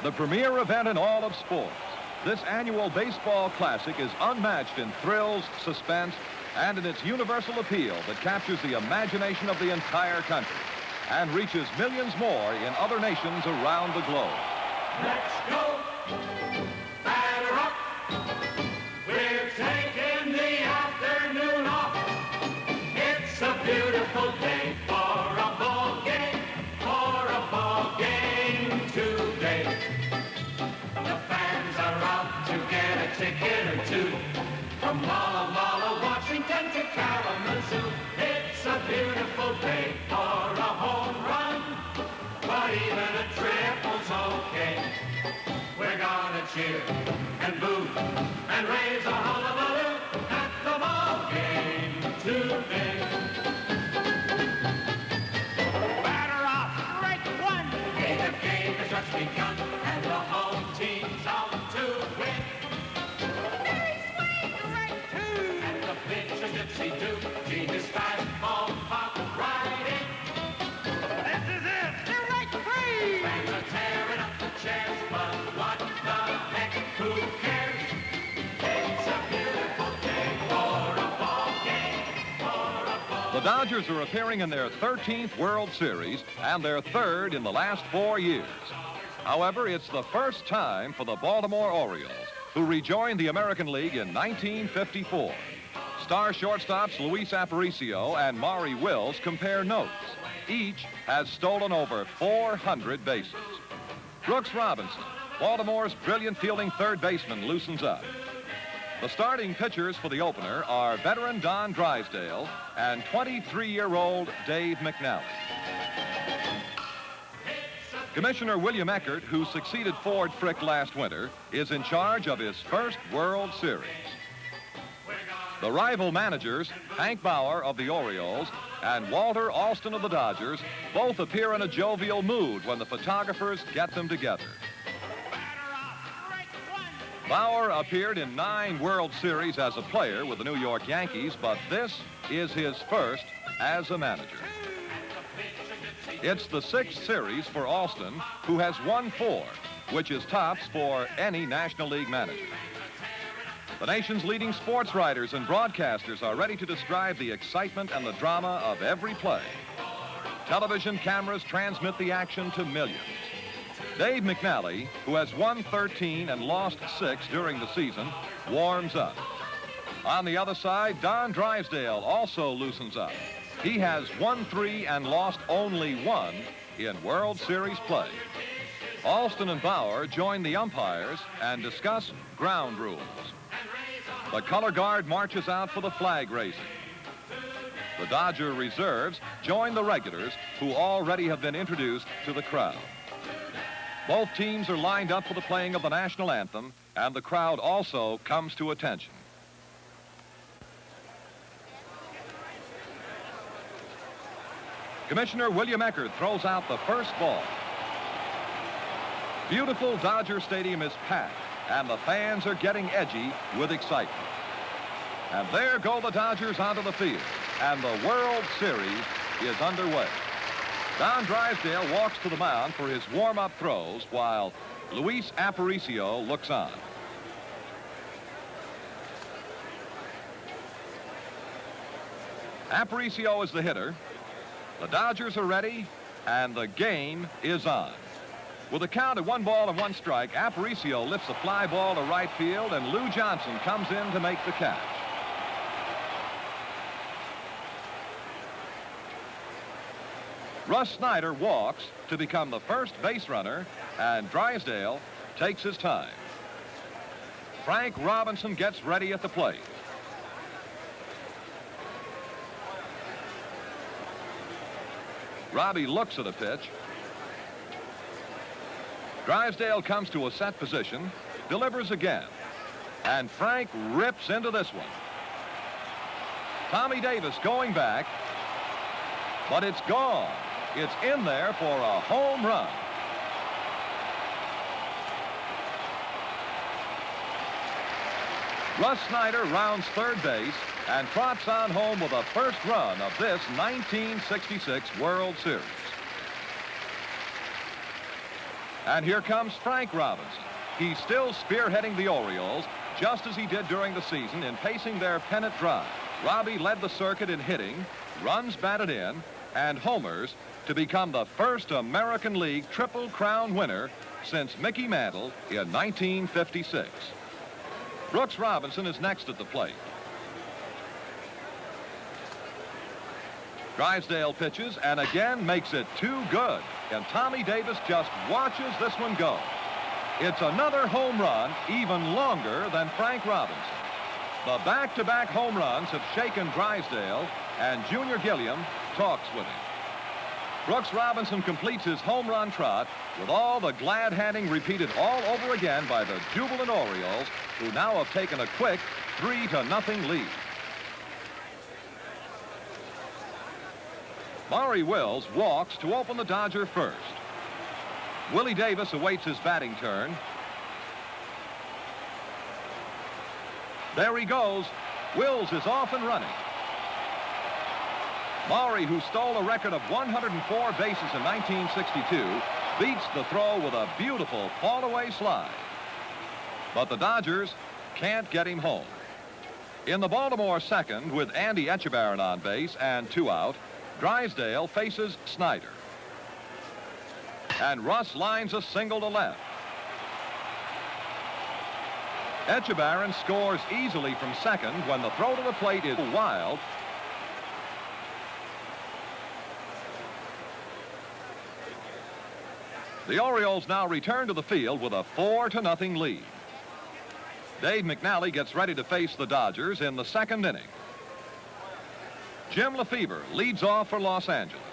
The premier event in all of sports, this annual baseball classic is unmatched in thrills, suspense, and in its universal appeal that captures the imagination of the entire country and reaches millions more in other nations around the globe. Let's go! Batter up! We're taking the afternoon off. It's a beautiful day for a ball game, today. The fans are out to get a ticket or two. From Walla Walla, Washington to Kalamazoo. It's a beautiful day for a home run, but even a triple's okay. We're gonna cheer and boo and raise a hullabaloo at the ball game today. Batter off, strike one. The game has just begun, and the home team's out to win. Very swing, right two. And the pitcher's dipsy-do, genius fastball pop right in. This is it. Strike three. Fans are tearing up the chairs, but what the heck, who cares? It's a beautiful day for a ball game, The Dodgers are appearing in their 13th World Series and their third in the last 4 years. However, it's the first time for the Baltimore Orioles, who rejoined the American League in 1954. Star shortstops Luis Aparicio and Maury Wills compare notes. Each has stolen over 400 bases. Brooks Robinson, Baltimore's brilliant fielding third baseman, loosens up. The starting pitchers for the opener are veteran Don Drysdale and 23-year-old Dave McNally. Commissioner William Eckert, who succeeded Ford Frick last winter, is in charge of his first World Series. The rival managers, Hank Bauer of the Orioles and Walter Alston of the Dodgers, both appear in a jovial mood when the photographers get them together. Bauer appeared in 9 World Series as a player with the New York Yankees, but this is his first as a manager. It's the 6th series for Alston, who has won 4, which is tops for any National League manager. The nation's leading sports writers and broadcasters are ready to describe the excitement and the drama of every play. Television cameras transmit the action to millions. Dave McNally, who has won 13 and lost 6 during the season, warms up. On the other side, Don Drysdale also loosens up. He has won 3 and lost only 1 in World Series play. Alston and Bauer join the umpires and discuss ground rules. The color guard marches out for the flag raising. The Dodger reserves join the regulars, who already have been introduced to the crowd. Both teams are lined up for the playing of the national anthem, and the crowd also comes to attention. Commissioner William Eckert throws out the first ball. Beautiful Dodger Stadium is packed, and the fans are getting edgy with excitement. And there go the Dodgers onto the field, and the World Series is underway. Don Drysdale walks to the mound for his warm-up throws, while Luis Aparicio looks on. Aparicio is the hitter. The Dodgers are ready, and the game is on. With a count at 1 ball and 1 strike, Aparicio lifts a fly ball to right field, and Lou Johnson comes in to make the catch. Russ Snyder walks to become the first base runner, and Drysdale takes his time. Frank Robinson gets ready at the plate. Robbie looks at a pitch. Drysdale comes to a set position, delivers again, and Frank rips into this one. Tommy Davis going back, but it's gone. It's in there for a home run. Russ Snyder rounds third base and trots on home with a first run of this 1966 World Series. And here comes Frank Robinson. He's still spearheading the Orioles, just as he did during the season in pacing their pennant drive. Robbie led the circuit in hitting, runs batted in, and homers to become the first American League Triple Crown winner since Mickey Mantle in 1956. Brooks Robinson is next at the plate. Drysdale pitches and again makes it too good. And Tommy Davis just watches this one go. It's another home run, even longer than Frank Robinson. The back-to-back home runs have shaken Drysdale, and Junior Gilliam talks with him. Brooks Robinson completes his home run trot with all the glad-handing repeated all over again by the jubilant Orioles, who now have taken a quick 3-0 lead. Maury Wills walks to open the Dodger first. Willie Davis awaits his batting turn. There he goes. Wills is off and running. Maury, who stole a record of 104 bases in 1962, beats the throw with a beautiful fall-away slide. But the Dodgers can't get him home. In the Baltimore second, with Andy Etchebarren on base and 2 out, Drysdale faces Snyder. And Russ lines a single to left. Etchebarren scores easily from second when the throw to the plate is wild. The Orioles now return to the field with a 4-0 lead. Dave McNally gets ready to face the Dodgers in the second inning. Jim Lefebvre leads off for Los Angeles.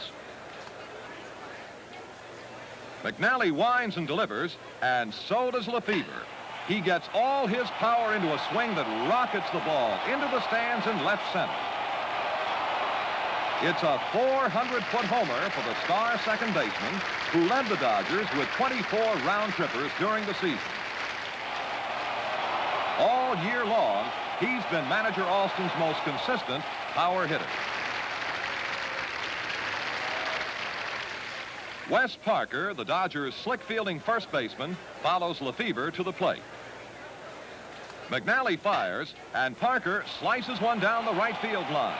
McNally winds and delivers, and so does Lefebvre. He gets all his power into a swing that rockets the ball into the stands in left center. It's a 400-foot homer for the star second baseman, who led the Dodgers with 24 round-trippers during the season. All year long, he's been manager Alston's most consistent power hitter. Wes Parker, the Dodgers' slick-fielding first baseman, follows Lefebvre to the plate. McNally fires, and Parker slices one down the right field line.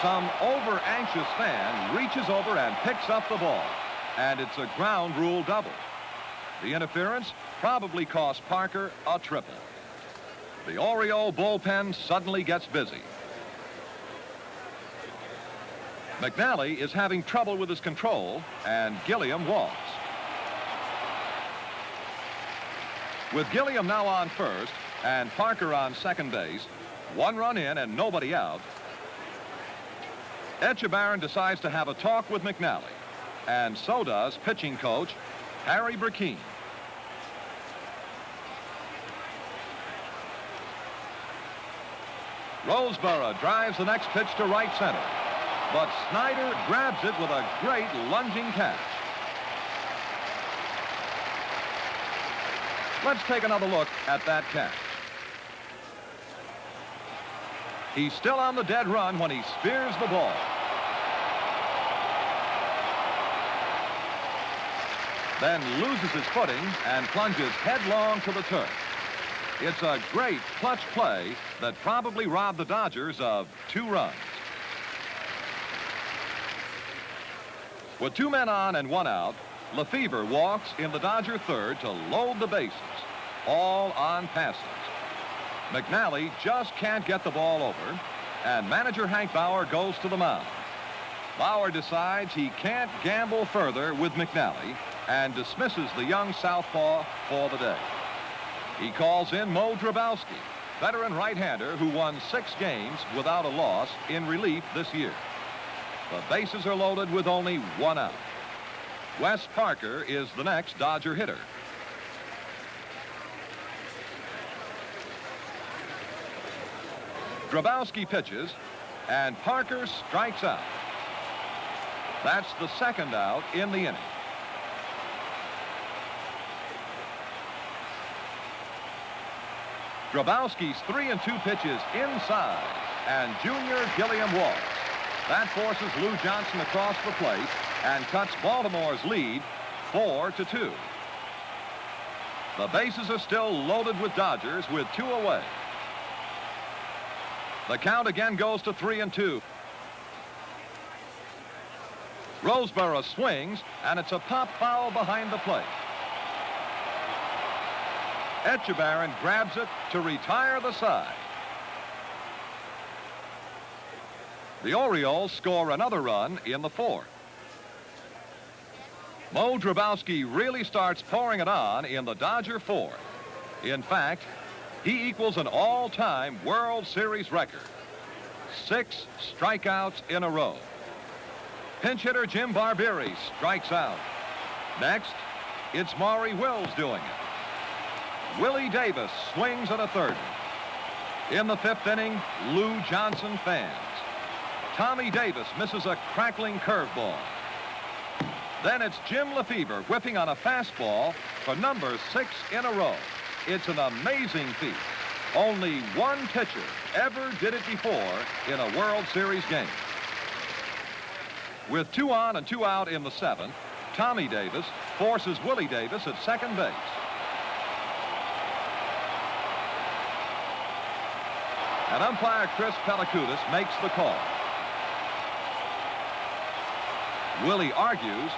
Some over-anxious fan reaches over and picks up the ball, and it's a ground rule double. The interference probably cost Parker a triple. The Oriole bullpen suddenly gets busy. McNally is having trouble with his control, and Gilliam walks. With Gilliam now on first and Parker on second base, 1 run in and nobody out, Etchebarren decides to have a talk with McNally, and so does pitching coach Harry Burkeen. Roseborough drives the next pitch to right center, but Snyder grabs it with a great lunging catch. Let's take another look at that catch. He's still on the dead run when he spears the ball. Then loses his footing and plunges headlong to the turf. It's a great clutch play that probably robbed the Dodgers of 2 runs. With 2 men on and 1 out, Lefebvre walks in the Dodger third to load the bases, all on passes. McNally just can't get the ball over, and manager Hank Bauer goes to the mound. Bauer decides he can't gamble further with McNally and dismisses the young southpaw for the day. He calls in Mo Drabowski, veteran right-hander who won 6 games without a loss in relief this year. The bases are loaded with only 1 out. Wes Parker is the next Dodger hitter. Drabowski pitches, and Parker strikes out. That's the 2nd out in the inning. Drabowski's 3-2 pitches inside, and Junior Gilliam walks. That forces Lou Johnson across the plate and cuts Baltimore's lead 4-2. The bases are still loaded with Dodgers with 2 away. The count again goes to 3-2. Roseboro swings, and it's a pop foul behind the plate. Etchebarren grabs it to retire the side. The Orioles score another run in the 4th. Mo Drabowski really starts pouring it on in the Dodger 4th. In fact, he equals an all-time World Series record. 6 strikeouts in a row. Pinch hitter Jim Barbieri strikes out. Next, it's Maury Wills doing it. Willie Davis swings at a third. In the 5th inning, Lou Johnson fans. Tommy Davis misses a crackling curveball. Then it's Jim Lefebvre whipping on a fastball for number 6 in a row. It's an amazing feat. Only one pitcher ever did it before in a World Series game. With 2 on and 2 out in the 7th, Tommy Davis forces Willie Davis at second base. And umpire Chris Pellicudis makes the call. Willie argues,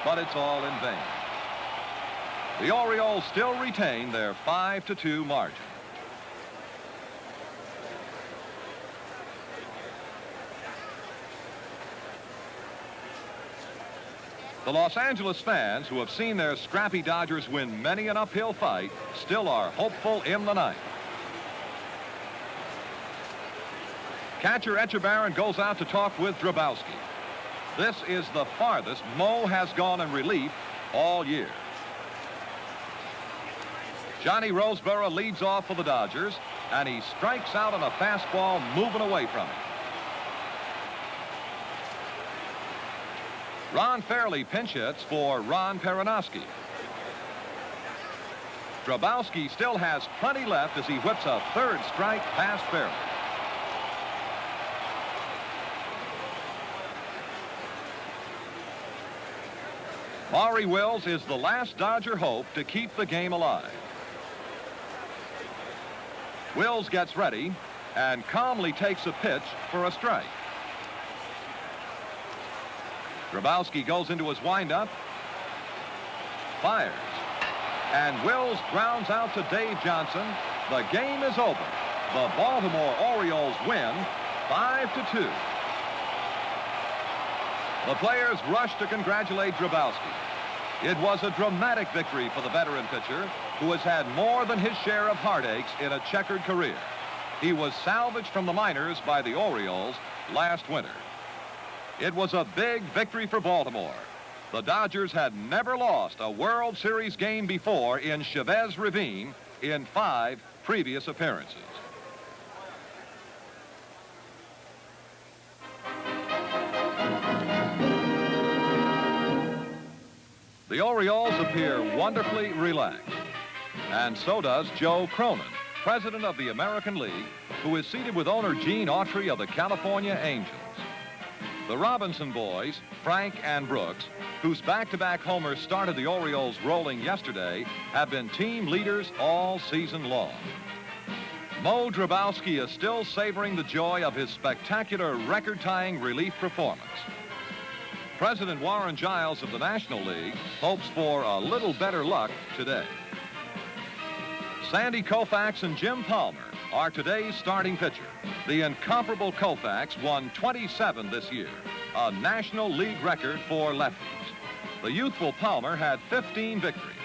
but it's all in vain. The Orioles still retain their 5-2 margin. The Los Angeles fans, who have seen their scrappy Dodgers win many an uphill fight, still are hopeful in the 9th. Catcher Etchebarren goes out to talk with Drabowski. This is the farthest Mo has gone in relief all year. Johnny Roseboro leads off for the Dodgers, and he strikes out on a fastball moving away from him. Ron Fairley pinch hits for Ron Peronowski. Drabowski still has plenty left as he whips a 3rd strike past Fairley. Maury Wills is the last Dodger hope to keep the game alive. Wills gets ready and calmly takes a pitch for a strike. Drabowski goes into his windup, fires, and Wills grounds out to Dave Johnson. The game is over. The Baltimore Orioles win 5-2. The players rush to congratulate Drabowski. It was a dramatic victory for the veteran pitcher, who has had more than his share of heartaches in a checkered career. He was salvaged from the minors by the Orioles last winter. It was a big victory for Baltimore. The Dodgers had never lost a World Series game before in Chavez Ravine in 5 previous appearances. The Orioles appear wonderfully relaxed, and so does Joe Cronin, president of the American League, who is seated with owner Gene Autry of the California Angels. The Robinson boys, Frank and Brooks, whose back-to-back homers started the Orioles rolling yesterday, have been team leaders all season long. Mo Drabowski is still savoring the joy of his spectacular record-tying relief performance. President Warren Giles of the National League hopes for a little better luck today. Sandy Koufax and Jim Palmer are today's starting pitcher. The incomparable Koufax won 27 this year, a National League record for lefties. The youthful Palmer had 15 victories.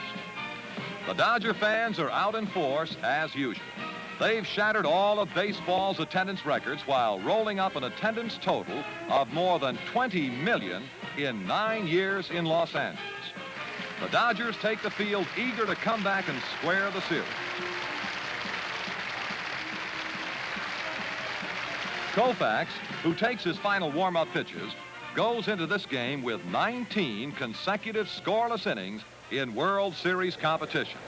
The Dodger fans are out in force as usual. They've shattered all of baseball's attendance records while rolling up an attendance total of more than 20 million in 9 years in Los Angeles. The Dodgers take the field eager to come back and square the series. Koufax, who takes his final warm-up pitches, goes into this game with 19 consecutive scoreless innings in World Series competition.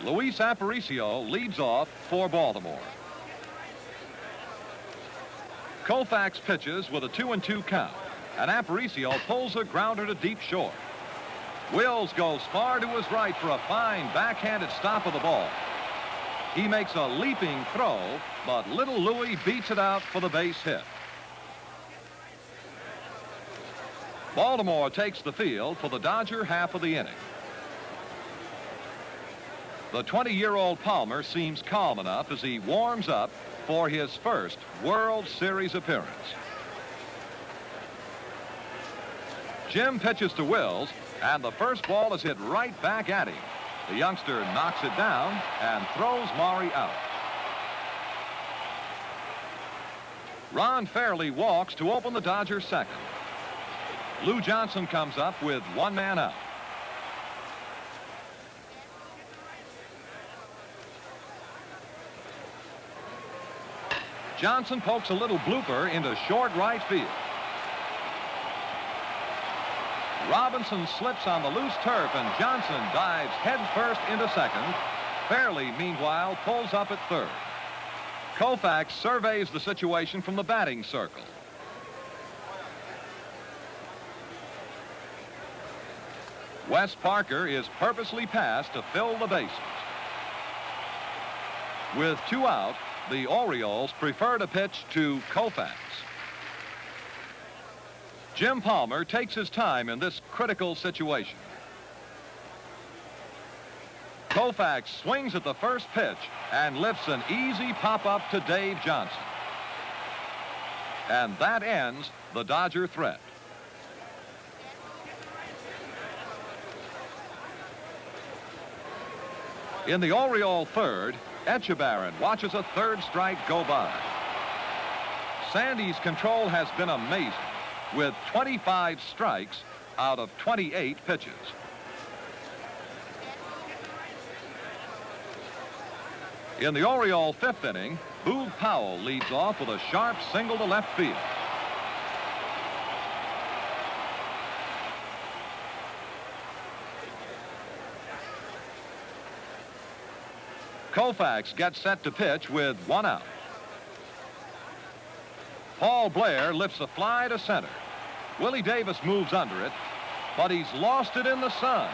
Luis Aparicio leads off for Baltimore. Koufax pitches with a 2-2 count, and Aparicio pulls a grounder to deep short. Wills goes far to his right for a fine backhanded stop of the ball. He makes a leaping throw, but little Louie beats it out for the base hit. Baltimore takes the field for the Dodger half of the inning. The 20-year-old Palmer seems calm enough as he warms up for his first World Series appearance. Jim pitches to Wills, and the first ball is hit right back at him. The youngster knocks it down and throws Maury out. Ron Fairley walks to open the Dodgers' second. Lou Johnson comes up with one man out. Johnson pokes a little blooper into short right field. Robinson slips on the loose turf, and Johnson dives headfirst into second. Fairley, meanwhile, pulls up at third. Koufax surveys the situation from the batting circle. Wes Parker is purposely passed to fill the bases. With 2 out, the Orioles prefer to pitch to Koufax. Jim Palmer takes his time in this critical situation. Koufax swings at the first pitch and lifts an easy pop-up to Dave Johnson. And that ends the Dodger threat. In the Oriole third, Etchebarren watches a third strike go by. Sandy's control has been amazing, with 25 strikes out of 28 pitches. In the Oriole fifth inning, Boog Powell leads off with a sharp single to left field. Koufax gets set to pitch with 1 out. Paul Blair lifts a fly to center. Willie Davis moves under it, but he's lost it in the sun.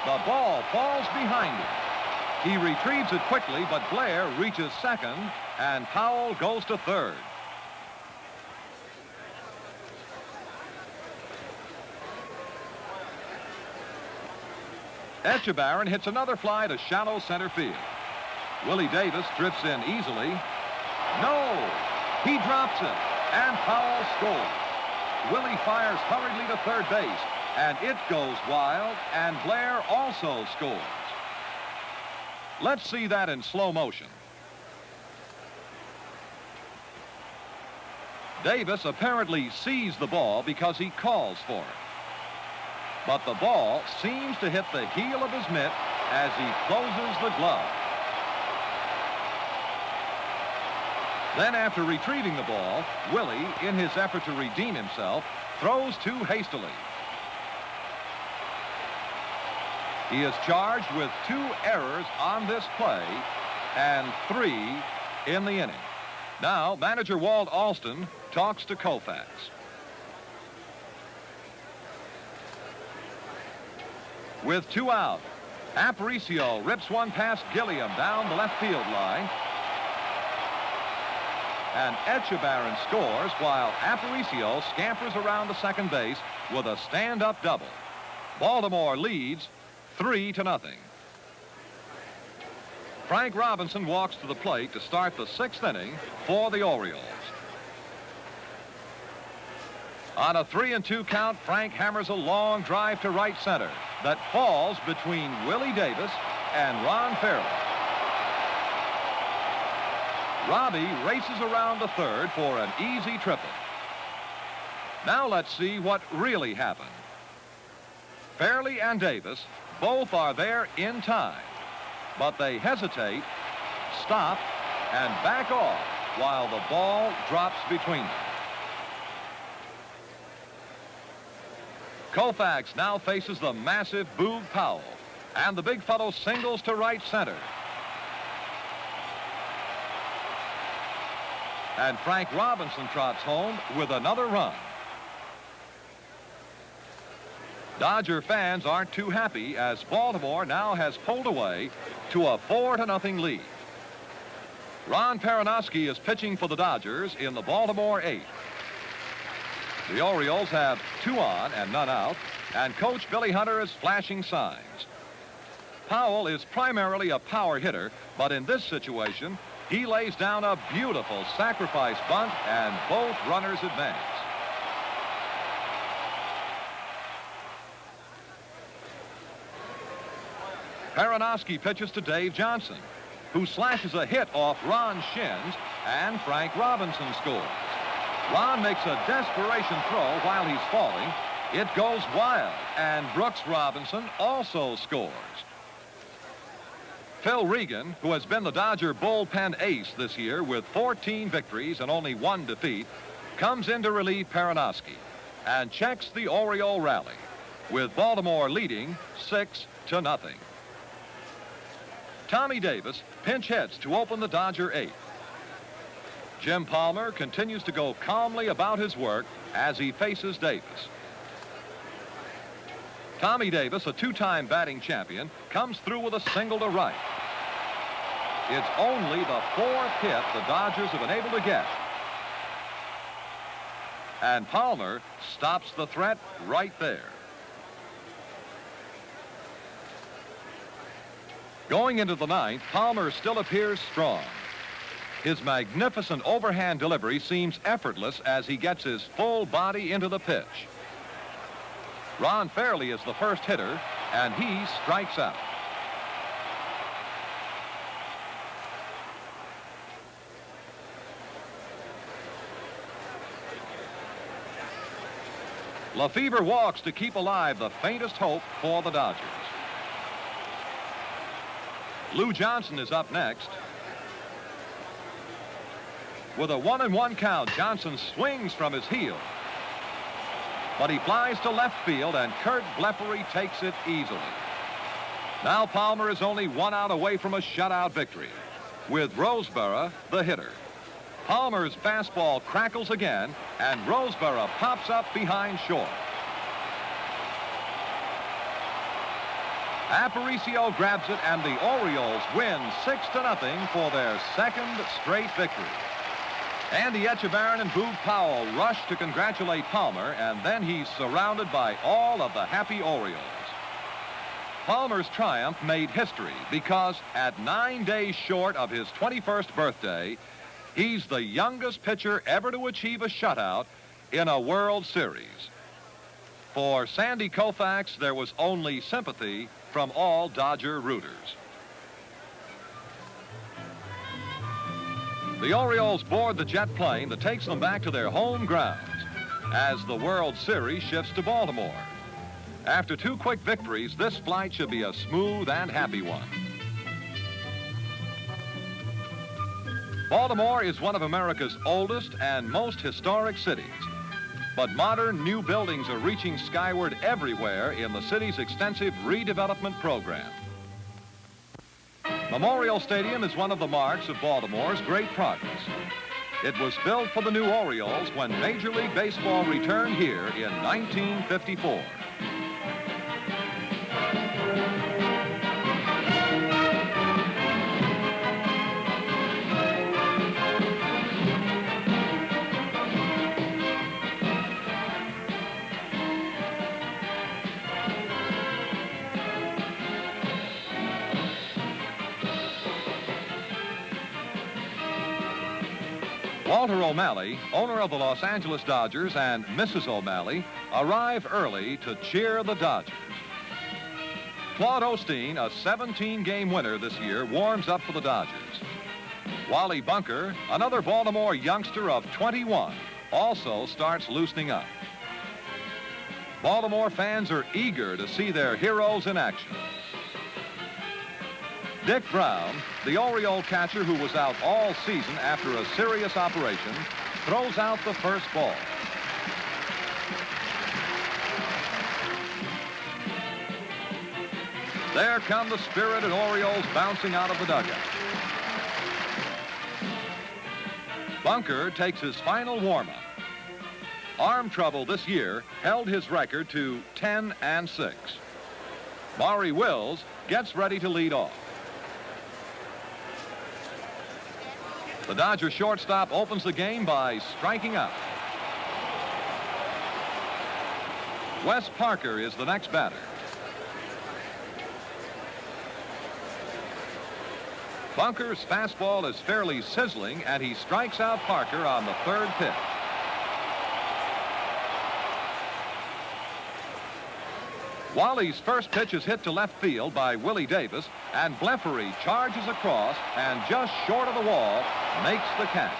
The ball falls behind him. He retrieves it quickly, but Blair reaches second, and Powell goes to third. Etchebarren hits another fly to shallow center field. Willie Davis drifts in easily. No! He drops it, and Powell scores. Willie fires hurriedly to third base, and it goes wild, and Blair also scores. Let's see that in slow motion. Davis apparently sees the ball because he calls for it. But the ball seems to hit the heel of his mitt as he closes the glove. Then, after retrieving the ball, Willie, in his effort to redeem himself, throws too hastily. He is charged with 2 errors on this play and 3 in the inning. Now, manager Walt Alston talks to Koufax. With 2 out, Aparicio rips one past Gilliam down the left field line. And Etchebarren scores while Aparicio scampers around the second base with a stand-up double. Baltimore leads 3-0. Frank Robinson walks to the plate to start the 6th inning for the Orioles. On a 3-2 count, Frank hammers a long drive to right center that falls between Willie Davis and Ron Fairley. Robbie races around the third for an easy triple. Now let's see what really happened. Fairley and Davis both are there in time, but they hesitate, stop, and back off while the ball drops between them. Koufax now faces the massive Boog Powell, and the big fellow singles to right center. And Frank Robinson trots home with another run. Dodger fans aren't too happy as Baltimore now has pulled away to a 4-0 lead. Ron Peronowski is pitching for the Dodgers in the Baltimore 8th. The Orioles have 2 on and none out, and Coach Billy Hunter is flashing signs. Powell is primarily a power hitter, but in this situation, he lays down a beautiful sacrifice bunt, and both runners advance. Peronowski pitches to Dave Johnson, who slashes a hit off Ron's shins, and Frank Robinson scores. Ron makes a desperation throw while he's falling. It goes wild, and Brooks Robinson also scores. Phil Regan, who has been the Dodger bullpen ace this year with 14 victories and only 1 defeat, comes in to relieve Peronowski and checks the Oriole rally, with Baltimore leading 6-0. Tommy Davis pinch hits to open the Dodger 8th. Jim Palmer continues to go calmly about his work as he faces Davis. Tommy Davis, a 2-time batting champion, comes through with a single to right. It's only the 4th hit the Dodgers have been able to get. And Palmer stops the threat right there. Going into the 9th, Palmer still appears strong. His magnificent overhand delivery seems effortless as he gets his full body into the pitch. Ron Fairley is the first hitter, and he strikes out. Lefebvre walks to keep alive the faintest hope for the Dodgers. Lou Johnson is up next. With a 1-1 count, Johnson swings from his heel. But he flies to left field, and Kurt Bleppery takes it easily. Now Palmer is only 1 out away from a shutout victory, with Roseborough the hitter. Palmer's fastball crackles again, and Roseborough pops up behind short. Aparicio grabs it, and the Orioles win 6-0 for their 2nd straight victory. Andy Etchebarren and Boog Powell rush to congratulate Palmer, and then he's surrounded by all of the happy Orioles. Palmer's triumph made history because at 9 days short of his 21st birthday, he's the youngest pitcher ever to achieve a shutout in a World Series. For Sandy Koufax, there was only sympathy from all Dodger rooters. The Orioles board the jet plane that takes them back to their home grounds as the World Series shifts to Baltimore. After 2 quick victories, this flight should be a smooth and happy one. Baltimore is one of America's oldest and most historic cities, but modern new buildings are reaching skyward everywhere in the city's extensive redevelopment program. Memorial Stadium is one of the marks of Baltimore's great progress. It was built for the new Orioles when Major League Baseball returned here in 1954. Walter O'Malley, owner of the Los Angeles Dodgers, and Mrs. O'Malley arrive early to cheer the Dodgers. Claude Osteen, a 17-game winner this year, warms up for the Dodgers. Wally Bunker, another Baltimore youngster of 21, also starts loosening up. Baltimore fans are eager to see their heroes in action. Dick Brown, the Oriole catcher who was out all season after a serious operation, throws out the first ball. There come the spirited Orioles bouncing out of the dugout. Bunker takes his final warm-up. Arm trouble this year held his record to 10-6. Maury Wills gets ready to lead off. The Dodger shortstop opens the game by striking out. Wes Parker is the next batter. Bunker's fastball is fairly sizzling, and he strikes out Parker on the third pitch. Wally's first pitch is hit to left field by Willie Davis, and Blefary charges across and just short of the wall makes the catch.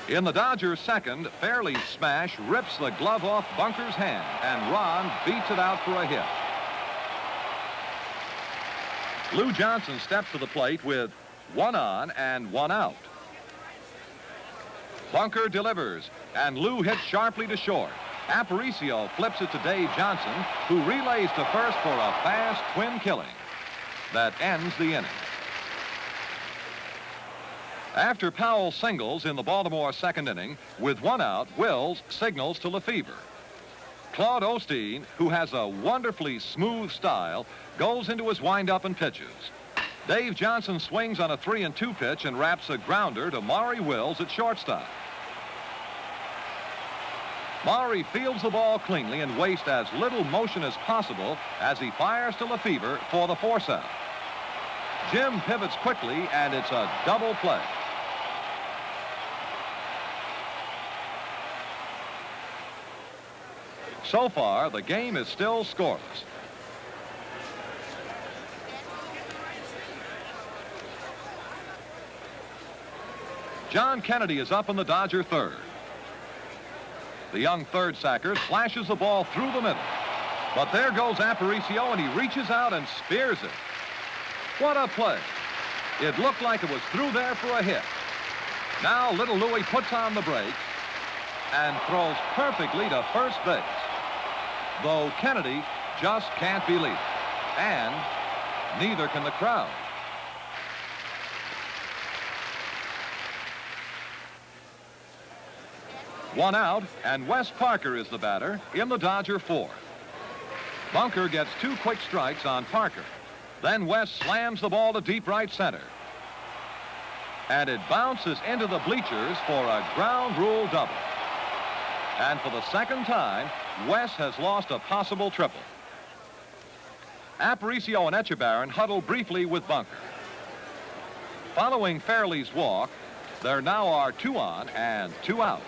In the Dodgers' second, Fairley's smash rips the glove off Bunker's hand, and Ron beats it out for a hit. Lou Johnson steps to the plate with 1 on and 1 out. Bunker delivers, and Lou hits sharply to short. Aparicio flips it to Dave Johnson, who relays to first for a fast twin killing. That ends the inning. After Powell singles in the Baltimore second inning, with 1 out, Wills signals to Lefevre. Claude Osteen, who has a wonderfully smooth style, goes into his windup and pitches. Dave Johnson swings on a 3-2 pitch and wraps a grounder to Maury Wills at shortstop. Maury fields the ball cleanly and wastes as little motion as possible as he fires to Lefevre for the force out. Jim pivots quickly, and it's a double play. So far, the game is still scoreless. John Kennedy is up in the Dodger third. The young third sacker slashes the ball through the middle. But there goes Aparicio, and he reaches out and spears it. What a play. It looked like it was through there for a hit. Now little Louie puts on the brakes and throws perfectly to first base. Though Kennedy just can't believe it. And neither can the crowd. One out, and Wes Parker is the batter in the Dodger fourth. Bunker gets 2 quick strikes on Parker. Then Wes slams the ball to deep right center. And it bounces into the bleachers for a ground rule double. And for the second time, Wes has lost a possible triple. Aparicio and Etchebarren huddle briefly with Bunker. Following Fairley's walk, there now are 2 on and 2 out.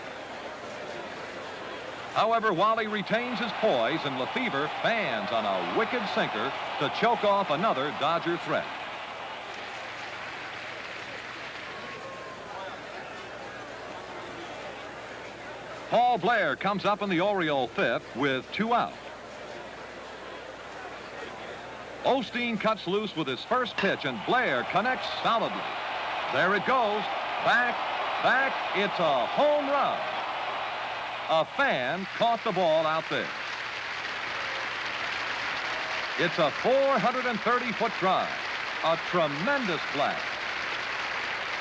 However, Wally retains his poise, and Lefevre fans on a wicked sinker to choke off another Dodger threat. Paul Blair comes up in the Oriole fifth with 2 out. Osteen cuts loose with his first pitch, and Blair connects solidly. There it goes. Back. It's a home run. A fan caught the ball out there. It's a 430-foot drive. A tremendous blast.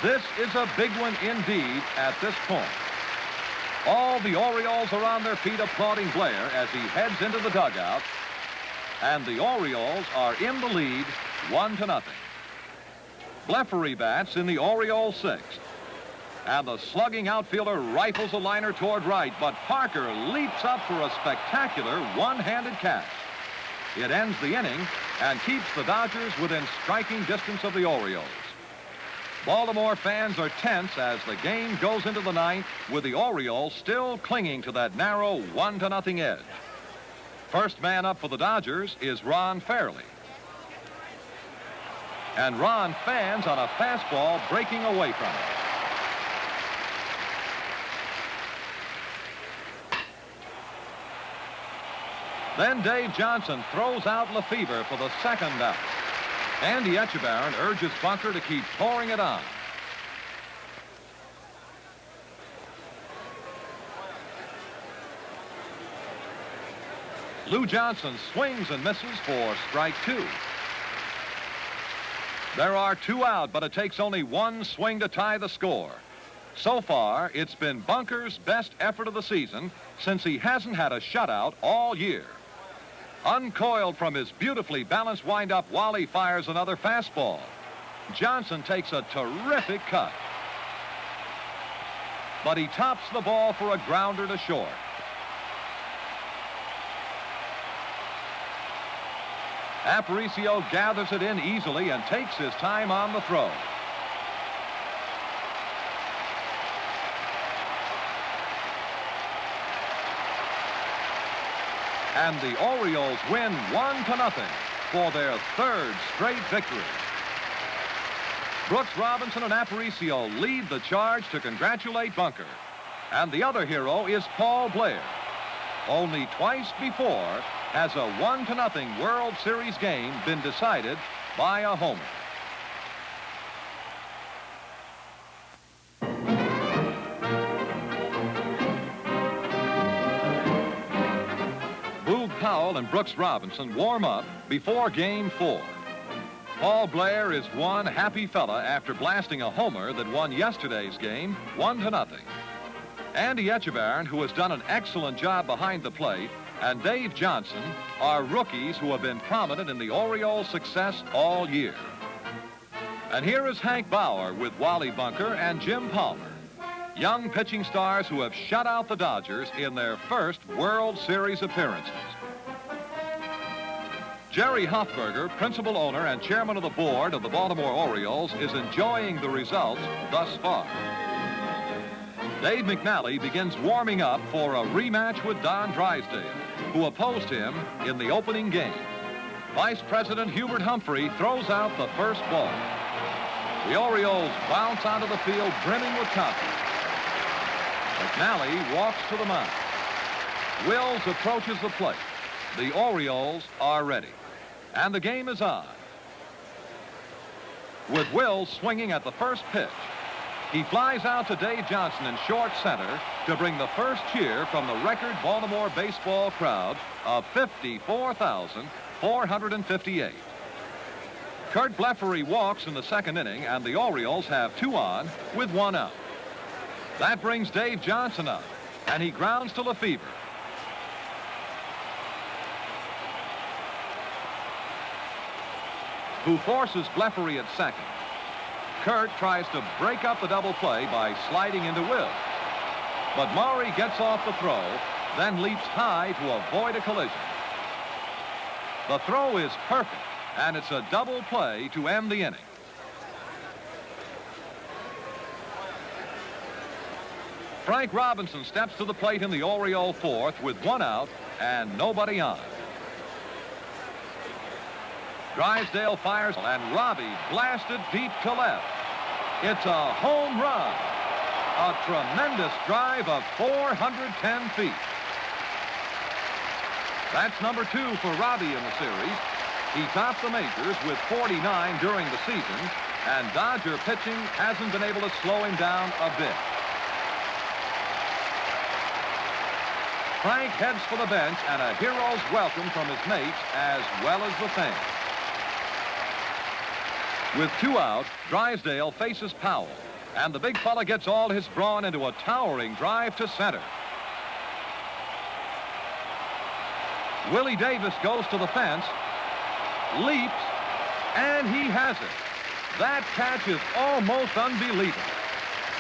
This is a big one indeed at this point. All the Orioles are on their feet applauding Blair as he heads into the dugout. And the Orioles are in the lead 1-0. Blefary bats in the Orioles sixth. And the slugging outfielder rifles a liner toward right, but Parker leaps up for a spectacular one-handed catch. It ends the inning and keeps the Dodgers within striking distance of the Orioles. Baltimore fans are tense as the game goes into the ninth, with the Orioles still clinging to that narrow 1-0 edge. First man up for the Dodgers is Ron Fairley. And Ron fans on a fastball breaking away from him. Then Dave Johnson throws out Lefevre for the second out. Andy Etchebarren urges Bunker to keep pouring it on. Lou Johnson swings and misses for strike 2. There are 2 out, but it takes only 1 swing to tie the score. So far, it's been Bunker's best effort of the season since he hasn't had a shutout all year. Uncoiled from his beautifully balanced windup, Wally fires another fastball. Johnson takes a terrific cut. But he tops the ball for a grounder to short. Aparicio gathers it in easily and takes his time on the throw. And the Orioles win 1-0 for their 3rd straight victory. Brooks Robinson and Aparicio lead the charge to congratulate Bunker. And the other hero is Paul Blair. Only twice before has a 1-0 World Series game been decided by a homer. Boog Powell and Brooks Robinson warm up before Game 4. Paul Blair is one happy fella after blasting a homer that won yesterday's game 1-0. Andy Etchebarren, who has done an excellent job behind the plate, and Dave Johnson are rookies who have been prominent in the Orioles' success all year. And here is Hank Bauer with Wally Bunker and Jim Palmer, young pitching stars who have shut out the Dodgers in their first World Series appearances. Jerry Hoffberger, principal owner and chairman of the board of the Baltimore Orioles, is enjoying the results thus far. Dave McNally begins warming up for a rematch with Don Drysdale, who opposed him in the opening game. Vice President Hubert Humphrey throws out the first ball. The Orioles bounce onto the field brimming with confidence. McNally walks to the mound. Wills approaches the plate. The Orioles are ready. And the game is on. With Wills swinging at the first pitch, he flies out to Dave Johnson in short center to bring the first cheer from the record Baltimore baseball crowd of 54,458. Kurt Blefary walks in the second inning, and the Orioles have 2 on with 1 out. That brings Dave Johnson up, and he grounds to Lefebvre. Who forces Blefary at second. Kurt tries to break up the double play by sliding into Wills. But Maury gets off the throw, then leaps high to avoid a collision. The throw is perfect, and it's a double play to end the inning. Frank Robinson steps to the plate in the Oriole fourth with 1 out and nobody on. Drysdale fires, and Robbie blasted deep to left. It's a home run. A tremendous drive of 410 feet. That's number 2 for Robbie in the series. He topped the majors with 49 during the season, and Dodger pitching hasn't been able to slow him down a bit. Frank heads for the bench, and a hero's welcome from his mates as well as the fans. With 2 out, Drysdale faces Powell, and the big fella gets all his brawn into a towering drive to center. Willie Davis goes to the fence, leaps, and he has it. That catch is almost unbelievable.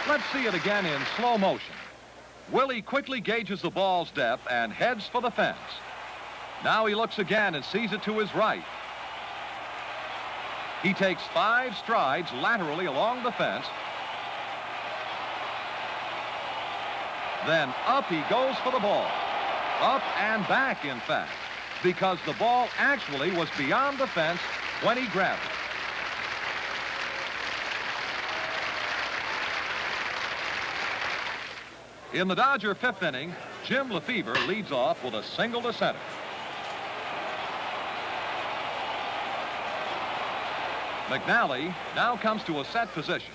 Let's see it again in slow motion. Willie quickly gauges the ball's depth and heads for the fence. Now he looks again and sees it to his right. He takes 5 strides laterally along the fence. Then up he goes for the ball. Up and back, in fact, because the ball actually was beyond the fence when he grabbed it. In the Dodger 5th inning, Jim Lefebvre leads off with a single to center. McNally now comes to a set position,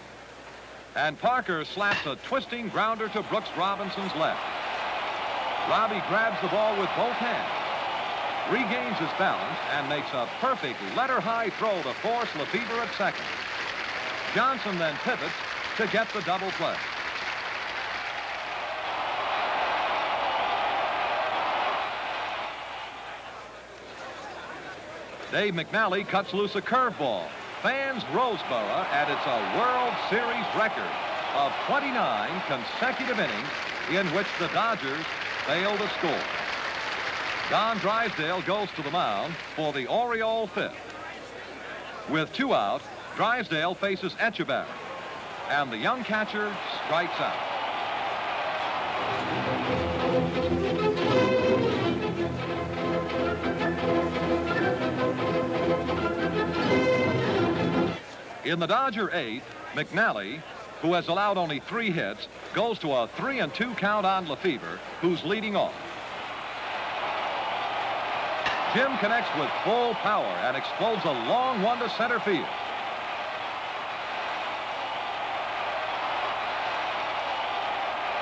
and Parker slaps a twisting grounder to Brooks Robinson's left. Robbie grabs the ball with both hands. regains his balance and makes a perfect letter-high throw to force Lefevre at second. Johnson then pivots to get the double play. Dave McNally cuts loose a curveball. Fans Roseboro, and it's a World Series record of 29 consecutive innings in which the Dodgers fail to score. Don Drysdale goes to the mound for the Orioles fifth. With 2 out, Drysdale faces Echeverry, and the young catcher strikes out. In the Dodger eighth, McNally, who has allowed only 3 hits, goes to a 3-2 count on Lefevre, who's leading off. Jim connects with full power and explodes a long one to center field.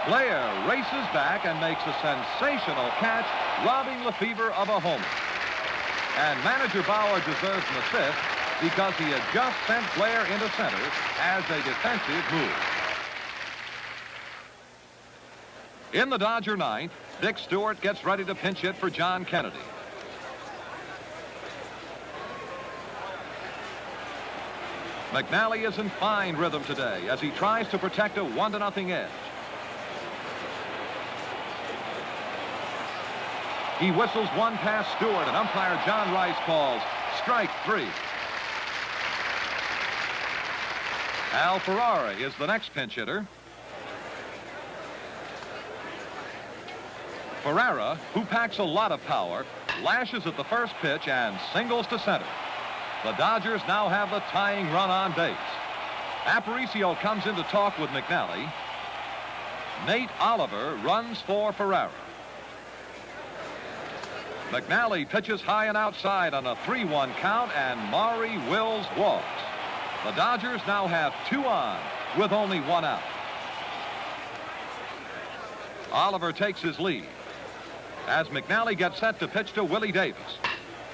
Blair races back and makes a sensational catch, robbing Lefevre of a homer. And manager Bauer deserves an assist because he had just sent Blair into center as a defensive move. In the Dodger ninth, Dick Stewart gets ready to pinch hit for John Kennedy. McNally is in fine rhythm today as he tries to protect a 1-0 edge. He whistles one past Stewart, and umpire John Rice calls strike 3. Al Ferrara is the next pinch hitter. Ferrara, who packs a lot of power, lashes at the first pitch and singles to center. The Dodgers now have the tying run on base. Aparicio comes in to talk with McNally. Nate Oliver runs for Ferrara. McNally pitches high and outside on a 3-1 count, and Maury Wills walks. The Dodgers now have 2 on with only 1 out. Oliver takes his lead as McNally gets set to pitch to Willie Davis.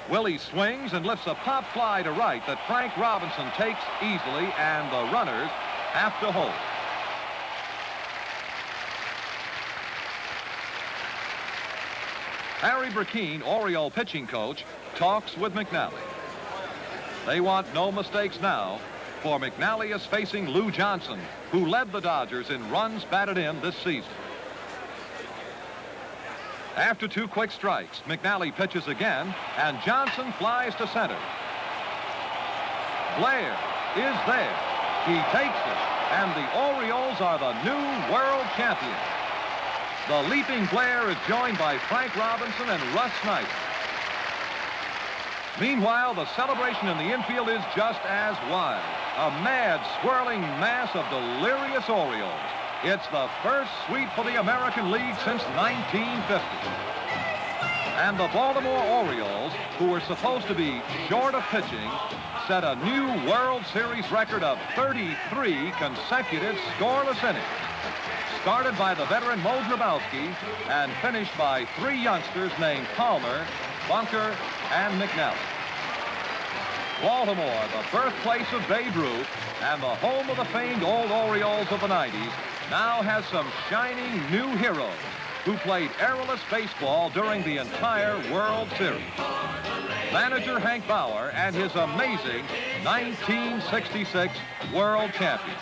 Willie swings and lifts a pop fly to right that Frank Robinson takes easily, and the runners have to hold. Harry Burkeen, Oriole pitching coach, talks with McNally. They want no mistakes now, for McNally is facing Lou Johnson, who led the Dodgers in runs batted in this season. After 2 quick strikes, McNally pitches again, and Johnson flies to center. Blair is there. He takes it, and the Orioles are the new world champions. The leaping Blair is joined by Frank Robinson and Russ Snyder. Meanwhile, the celebration in the infield is just as wild. A mad, swirling mass of delirious Orioles. It's the first sweep for the American League since 1950. And the Baltimore Orioles, who were supposed to be short of pitching, set a new World Series record of 33 consecutive scoreless innings. Started by the veteran Mo Grabowski and finished by 3 youngsters named Palmer, Bunker, and McNally. Baltimore, the birthplace of Babe Ruth and the home of the famed old Orioles of the 90s, now has some shining new heroes who played errorless baseball during the entire World Series. Manager Hank Bauer and his amazing 1966 World Championship.